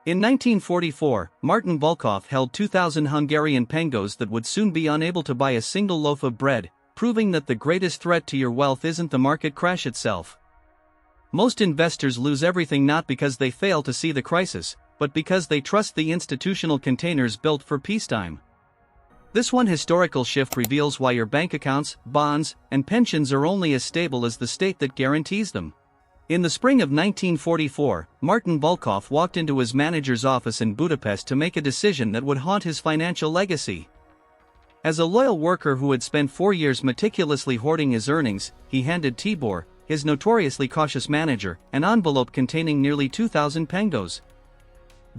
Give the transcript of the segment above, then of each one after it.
In 1944, Martin Volkov held 2,000 Hungarian pengos that would soon be unable to buy a single loaf of bread, proving that the greatest threat to your wealth isn't the market crash itself. Most investors lose everything not because they fail to see the crisis, but because they trust the institutional containers built for peacetime. This one historical shift reveals why your bank accounts, bonds, and pensions are only as stable as the state that guarantees them. In the spring of 1944, Martin Volkov walked into his manager's office in Budapest to make a decision that would haunt his financial legacy. As a loyal worker who had spent 4 years meticulously hoarding his earnings, he handed Tibor, his notoriously cautious manager, an envelope containing nearly 2,000 pengos.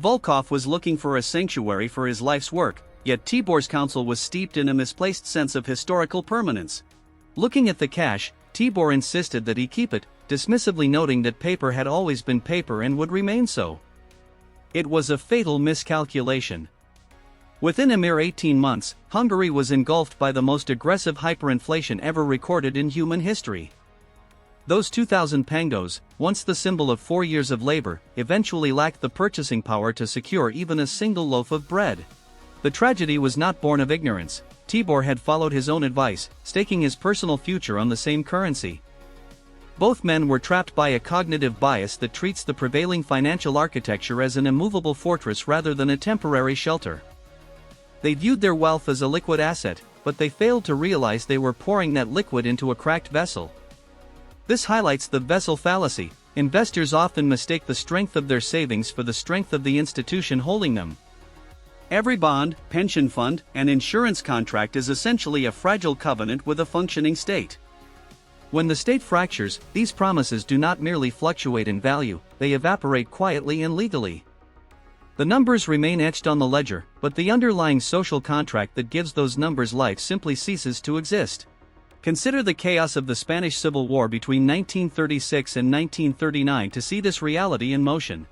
Volkov was looking for a sanctuary for his life's work, yet Tibor's counsel was steeped in a misplaced sense of historical permanence. Looking at the cash, Tibor insisted that he keep it, dismissively noting that paper had always been paper and would remain so. It was a fatal miscalculation. Within a mere 18 months, Hungary was engulfed by the most aggressive hyperinflation ever recorded in human history. Those 2,000 pengos, once the symbol of 4 years of labor, eventually lacked the purchasing power to secure even a single loaf of bread. The tragedy was not born of ignorance. Tibor had followed his own advice, staking his personal future on the same currency. Both men were trapped by a cognitive bias that treats the prevailing financial architecture as an immovable fortress rather than a temporary shelter. They viewed their wealth as a liquid asset, but they failed to realize they were pouring that liquid into a cracked vessel. This highlights the vessel fallacy. Investors often mistake the strength of their savings for the strength of the institution holding them. Every bond, pension fund, and insurance contract is essentially a fragile covenant with a functioning state. When the state fractures, these promises do not merely fluctuate in value, they evaporate quietly and legally. The numbers remain etched on the ledger, but the underlying social contract that gives those numbers life simply ceases to exist. Consider the chaos of the Spanish Civil War between 1936 and 1939 to see this reality in motion.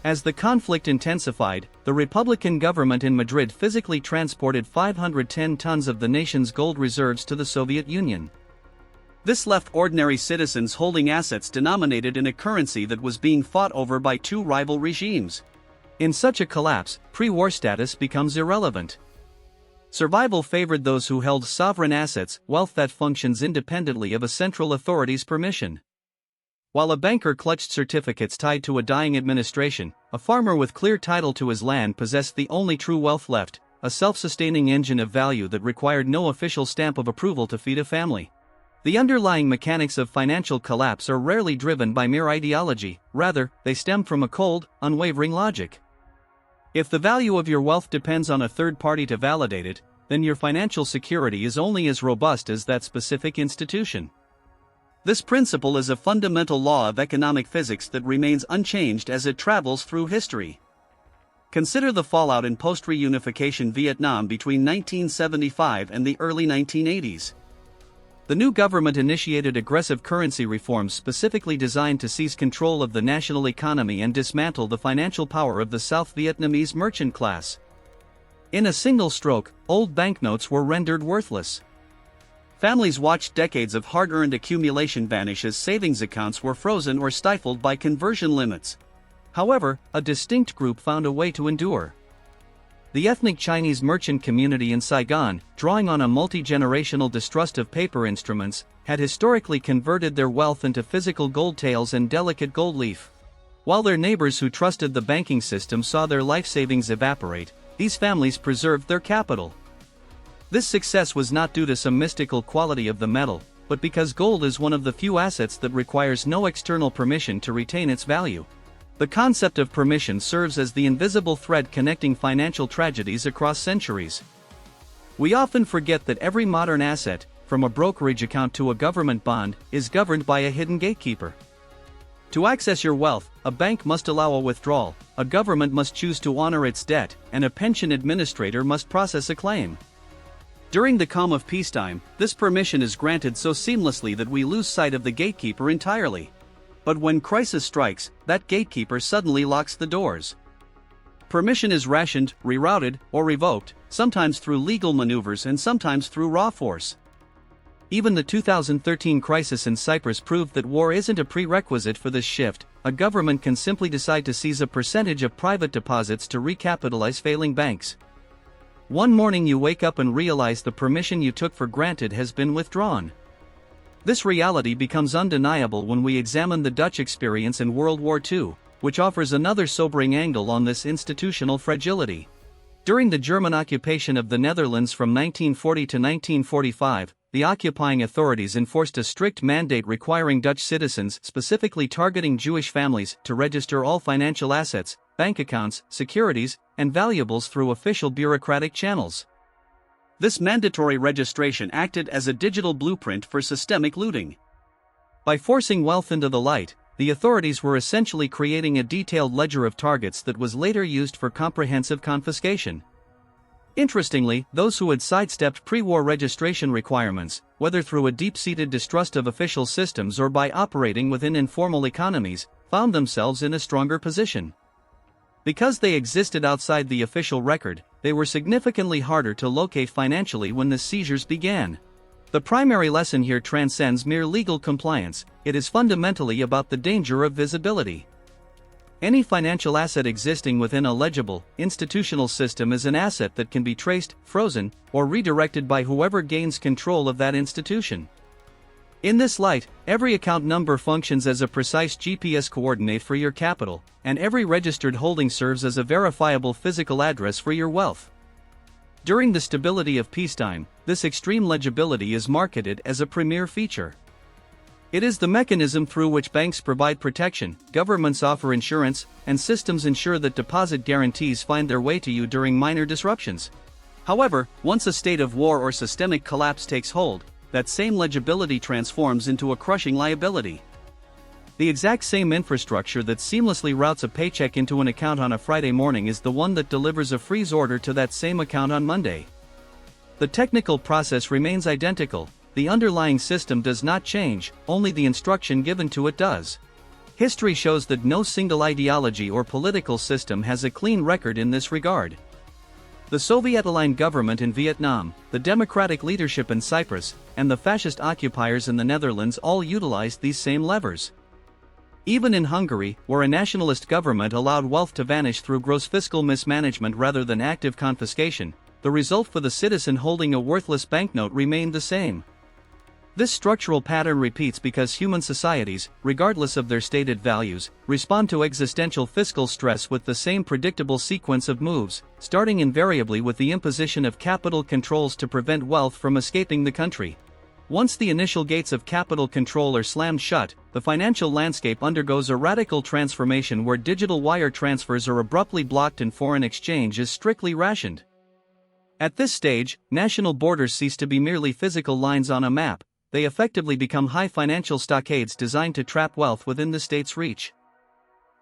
As the conflict intensified, the Republican government in Madrid physically transported 510 tons of the nation's gold reserves to the Soviet Union. This left ordinary citizens holding assets denominated in a currency that was being fought over by two rival regimes. In such a collapse, pre-war status becomes irrelevant. Survival favored those who held sovereign assets, wealth that functions independently of a central authority's permission. While a banker clutched certificates tied to a dying administration, a farmer with clear title to his land possessed the only true wealth left, a self-sustaining engine of value that required no official stamp of approval to feed a family. The underlying mechanics of financial collapse are rarely driven by mere ideology, rather, they stem from a cold, unwavering logic. If the value of your wealth depends on a third party to validate it, then your financial security is only as robust as that specific institution. This principle is a fundamental law of economic physics that remains unchanged as it travels through history. Consider the fallout in post-reunification Vietnam between 1975 and the early 1980s. The new government initiated aggressive currency reforms specifically designed to seize control of the national economy and dismantle the financial power of the South Vietnamese merchant class. In a single stroke, old banknotes were rendered worthless. Families watched decades of hard-earned accumulation vanish as savings accounts were frozen or stifled by conversion limits. However, a distinct group found a way to endure. The ethnic Chinese merchant community in Saigon, drawing on a multi-generational distrust of paper instruments, had historically converted their wealth into physical gold taels and delicate gold leaf. While their neighbors who trusted the banking system saw their life savings evaporate, these families preserved their capital. This success was not due to some mystical quality of the metal, but because gold is one of the few assets that requires no external permission to retain its value. The concept of permission serves as the invisible thread connecting financial tragedies across centuries. We often forget that every modern asset, from a brokerage account to a government bond, is governed by a hidden gatekeeper. To access your wealth, a bank must allow a withdrawal, a government must choose to honor its debt, and a pension administrator must process a claim. During the calm of peacetime, this permission is granted so seamlessly that we lose sight of the gatekeeper entirely. But when crisis strikes, that gatekeeper suddenly locks the doors. Permission is rationed, rerouted, or revoked, sometimes through legal maneuvers and sometimes through raw force. Even the 2013 crisis in Cyprus proved that war isn't a prerequisite for this shift. a government can simply decide to seize a percentage of private deposits to recapitalize failing banks. One morning you wake up and realize the permission you took for granted has been withdrawn. This reality becomes undeniable when we examine the Dutch experience in World War II, which offers another sobering angle on this institutional fragility. During the German occupation of the Netherlands from 1940 to 1945, the occupying authorities enforced a strict mandate requiring Dutch citizens, specifically targeting Jewish families, to register all financial assets, bank accounts, securities, and valuables through official bureaucratic channels. This mandatory registration acted as a digital blueprint for systemic looting. By forcing wealth into the light, the authorities were essentially creating a detailed ledger of targets that was later used for comprehensive confiscation. Interestingly, those who had sidestepped pre-war registration requirements, whether through a deep-seated distrust of official systems or by operating within informal economies, found themselves in a stronger position. Because they existed outside the official record, they were significantly harder to locate financially when the seizures began. The primary lesson here transcends mere legal compliance. It is fundamentally about the danger of visibility. Any financial asset existing within a legible, institutional system is an asset that can be traced, frozen, or redirected by whoever gains control of that institution. In this light, every account number functions as a precise GPS coordinate for your capital, and every registered holding serves as a verifiable physical address for your wealth. During the stability of peacetime, this extreme legibility is marketed as a premier feature. It is the mechanism through which banks provide protection, governments offer insurance, and systems ensure that deposit guarantees find their way to you during minor disruptions. However, once a state of war or systemic collapse takes hold, that same legibility transforms into a crushing liability. The exact same infrastructure that seamlessly routes a paycheck into an account on a Friday morning is the one that delivers a freeze order to that same account on Monday. The technical process remains identical. The underlying system does not change, only the instruction given to it does. History shows that no single ideology or political system has a clean record in this regard. The Soviet-aligned government in Vietnam, the democratic leadership in Cyprus, and the fascist occupiers in the Netherlands all utilized these same levers. Even in Hungary, where a nationalist government allowed wealth to vanish through gross fiscal mismanagement rather than active confiscation, the result for the citizen holding a worthless banknote remained the same. This structural pattern repeats because human societies, regardless of their stated values, respond to existential fiscal stress with the same predictable sequence of moves, starting invariably with the imposition of capital controls to prevent wealth from escaping the country. Once the initial gates of capital control are slammed shut, the financial landscape undergoes a radical transformation where digital wire transfers are abruptly blocked and foreign exchange is strictly rationed. At this stage, national borders cease to be merely physical lines on a map. They effectively become high financial stockades designed to trap wealth within the state's reach.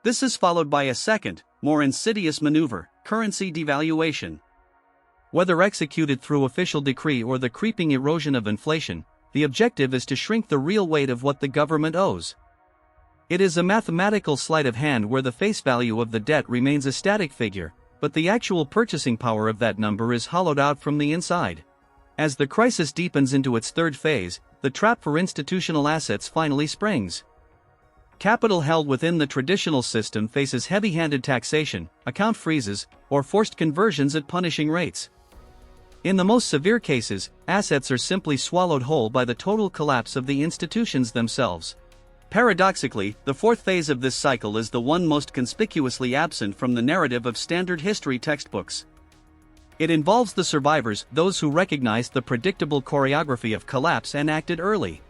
This is followed by a second, more insidious maneuver: currency devaluation. Whether executed through official decree or the creeping erosion of inflation, the objective is to shrink the real weight of what the government owes. It is a mathematical sleight of hand where the face value of the debt remains a static figure, but the actual purchasing power of that number is hollowed out from the inside. As the crisis deepens into its third phase, the trap for institutional assets finally springs. Capital held within the traditional system faces heavy-handed taxation, account freezes, or forced conversions at punishing rates. In the most severe cases, assets are simply swallowed whole by the total collapse of the institutions themselves. Paradoxically, the fourth phase of this cycle is the one most conspicuously absent from the narrative of standard history textbooks. It involves the survivors, those who recognized the predictable choreography of collapse and acted early.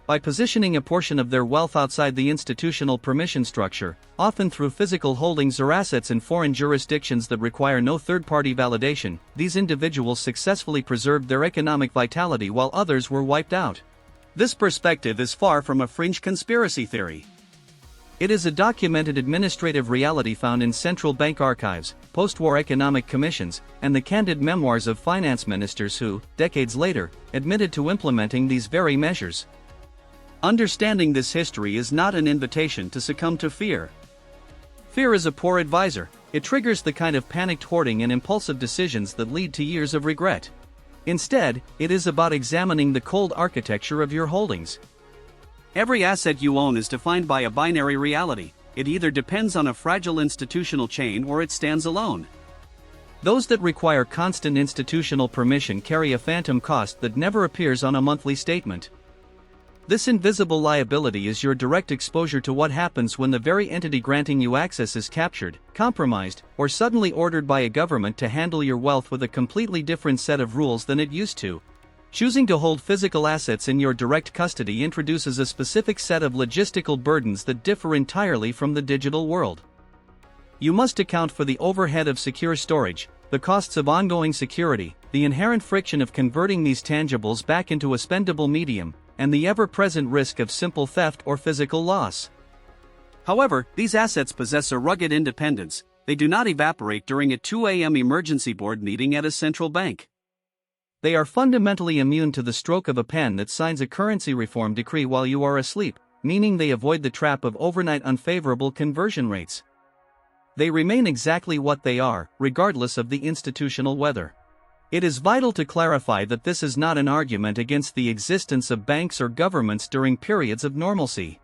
By positioning a portion of their wealth outside the institutional permission structure, often through physical holdings or assets in foreign jurisdictions that require no third-party validation, these individuals successfully preserved their economic vitality while others were wiped out. This perspective is far from a fringe conspiracy theory. It is a documented administrative reality found in central bank archives, post-war economic commissions, and the candid memoirs of finance ministers who, decades later, admitted to implementing these very measures. Understanding this history is not an invitation to succumb to fear. Fear is a poor advisor. It triggers the kind of panicked hoarding and impulsive decisions that lead to years of regret. Instead, it is about examining the cold architecture of your holdings. Every asset you own is defined by a binary reality. It either depends on a fragile institutional chain or it stands alone. Those that require constant institutional permission carry a phantom cost that never appears on a monthly statement. This invisible liability is your direct exposure to what happens when the very entity granting you access is captured, compromised, or suddenly ordered by a government to handle your wealth with a completely different set of rules than it used to. Choosing to hold physical assets in your direct custody introduces a specific set of logistical burdens that differ entirely from the digital world. You must account for the overhead of secure storage, the costs of ongoing security, the inherent friction of converting these tangibles back into a spendable medium, and the ever-present risk of simple theft or physical loss. However, these assets possess a rugged independence. They do not evaporate during a 2 a.m. emergency board meeting at a central bank. They are fundamentally immune to the stroke of a pen that signs a currency reform decree while you are asleep, meaning they avoid the trap of overnight unfavorable conversion rates. They remain exactly what they are, regardless of the institutional weather. It is vital to clarify that this is not an argument against the existence of banks or governments during periods of normalcy.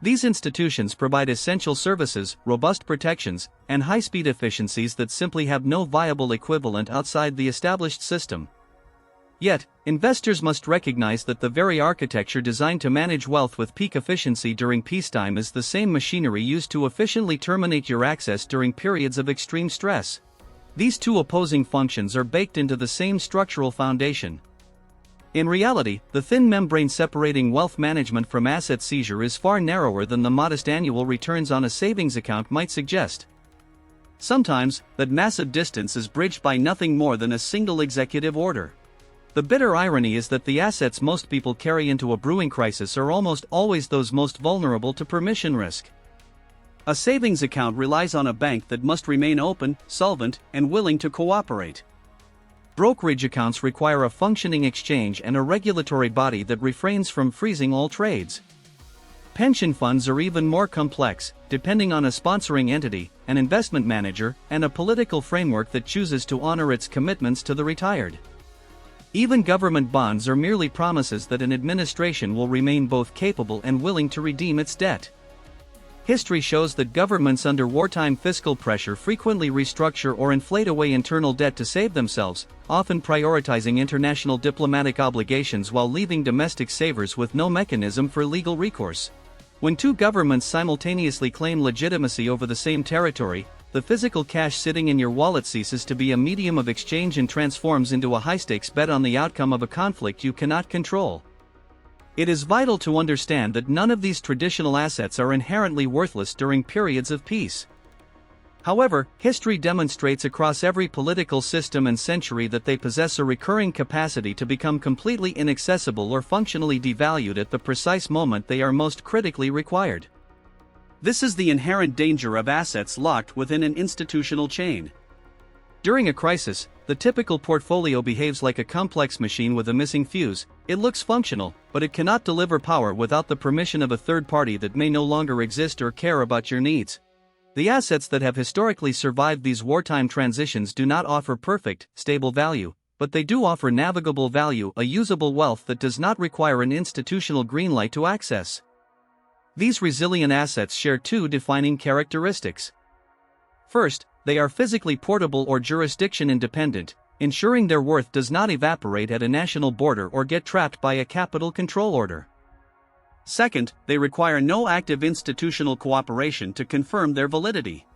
These institutions provide essential services, robust protections, and high-speed efficiencies that simply have no viable equivalent outside the established system. Yet, investors must recognize that the very architecture designed to manage wealth with peak efficiency during peacetime is the same machinery used to efficiently terminate your access during periods of extreme stress. These two opposing functions are baked into the same structural foundation. In reality, the thin membrane separating wealth management from asset seizure is far narrower than the modest annual returns on a savings account might suggest. Sometimes, that massive distance is bridged by nothing more than a single executive order. The bitter irony is that the assets most people carry into a brewing crisis are almost always those most vulnerable to permission risk. A savings account relies on a bank that must remain open, solvent, and willing to cooperate. Brokerage accounts require a functioning exchange and a regulatory body that refrains from freezing all trades. Pension funds are even more complex, depending on a sponsoring entity, an investment manager, and a political framework that chooses to honor its commitments to the retired. Even government bonds are merely promises that an administration will remain both capable and willing to redeem its debt. History shows that governments under wartime fiscal pressure frequently restructure or inflate away internal debt to save themselves, often prioritizing international diplomatic obligations while leaving domestic savers with no mechanism for legal recourse. When two governments simultaneously claim legitimacy over the same territory, the physical cash sitting in your wallet ceases to be a medium of exchange and transforms into a high-stakes bet on the outcome of a conflict you cannot control. It is vital to understand that none of these traditional assets are inherently worthless during periods of peace. However, history demonstrates across every political system and century that they possess a recurring capacity to become completely inaccessible or functionally devalued at the precise moment they are most critically required. This is the inherent danger of assets locked within an institutional chain. During a crisis, the typical portfolio behaves like a complex machine with a missing fuse. It looks functional, but it cannot deliver power without the permission of a third party that may no longer exist or care about your needs. The assets that have historically survived these wartime transitions do not offer perfect, stable value, but they do offer navigable value, a usable wealth that does not require an institutional green light to access. These resilient assets share two defining characteristics. First, they are physically portable or jurisdiction independent, ensuring their worth does not evaporate at a national border or get trapped by a capital control order. Second, they require no active institutional cooperation to confirm their validity.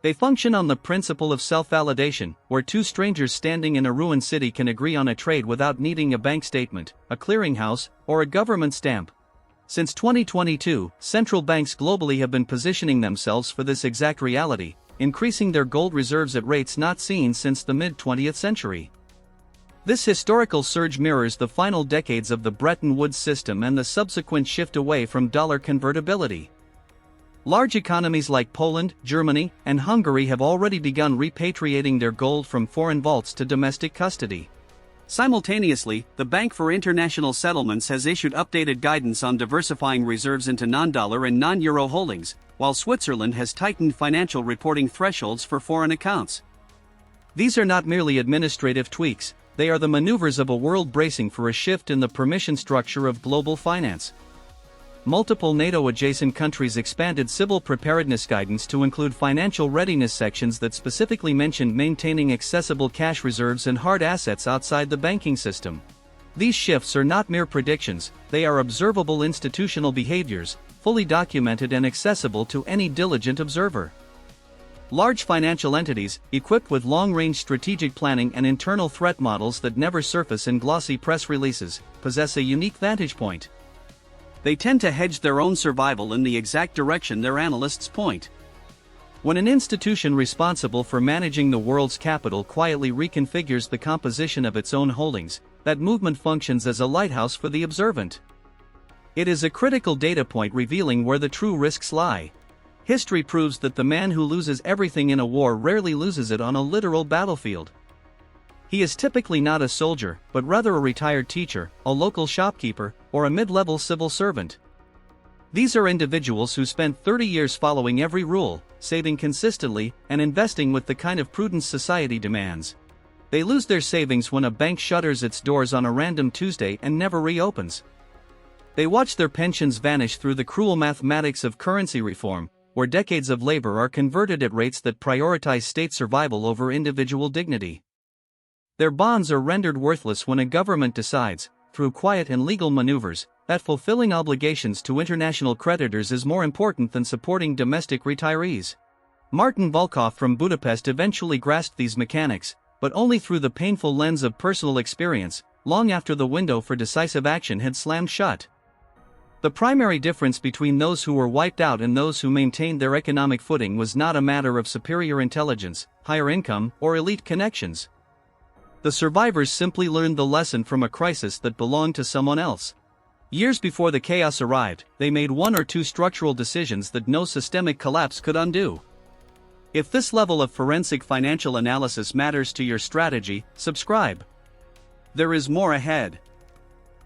They function on the principle of self-validation, where two strangers standing in a ruined city can agree on a trade without needing a bank statement, a clearinghouse, or a government stamp. Since 2022, central banks globally have been positioning themselves for this exact reality, increasing their gold reserves at rates not seen since the mid-20th century. This historical surge mirrors the final decades of the Bretton Woods system and the subsequent shift away from dollar convertibility. Large economies like Poland, Germany, and Hungary have already begun repatriating their gold from foreign vaults to domestic custody. Simultaneously, the Bank for International Settlements has issued updated guidance on diversifying reserves into non-dollar and non-euro holdings, while Switzerland has tightened financial reporting thresholds for foreign accounts. These are not merely administrative tweaks, they are the maneuvers of a world bracing for a shift in the permission structure of global finance. multiple NATO-adjacent countries expanded civil preparedness guidance to include financial readiness sections that specifically mentioned maintaining accessible cash reserves and hard assets outside the banking system. These shifts are not mere predictions, they are observable institutional behaviors, fully documented and accessible to any diligent observer. Large financial entities, equipped with long-range strategic planning and internal threat models that never surface in glossy press releases, possess a unique vantage point. They tend to hedge their own survival in the exact direction their analysts point. When an institution responsible for managing the world's capital quietly reconfigures the composition of its own holdings, that movement functions as a lighthouse for the observant. It is a critical data point revealing where the true risks lie. History proves that the man who loses everything in a war rarely loses it on a literal battlefield. He is typically not a soldier, but rather a retired teacher, a local shopkeeper, or a mid-level civil servant. These are individuals who spent 30 years following every rule, saving consistently, and investing with the kind of prudence society demands. They lose their savings when a bank shutters its doors on a random Tuesday and never reopens. They watch their pensions vanish through the cruel mathematics of currency reform, where decades of labor are converted at rates that prioritize state survival over individual dignity. Their bonds are rendered worthless when a government decides, through quiet and legal maneuvers, that fulfilling obligations to international creditors is more important than supporting domestic retirees. Martin Volkov from Budapest eventually grasped these mechanics, but only through the painful lens of personal experience, long after the window for decisive action had slammed shut. The primary difference between those who were wiped out and those who maintained their economic footing was not a matter of superior intelligence, higher income, or elite connections. The survivors simply learned the lesson from a crisis that belonged to someone else. Years before the chaos arrived, they made one or two structural decisions that no systemic collapse could undo. If this level of forensic financial analysis matters to your strategy, subscribe. There is more ahead.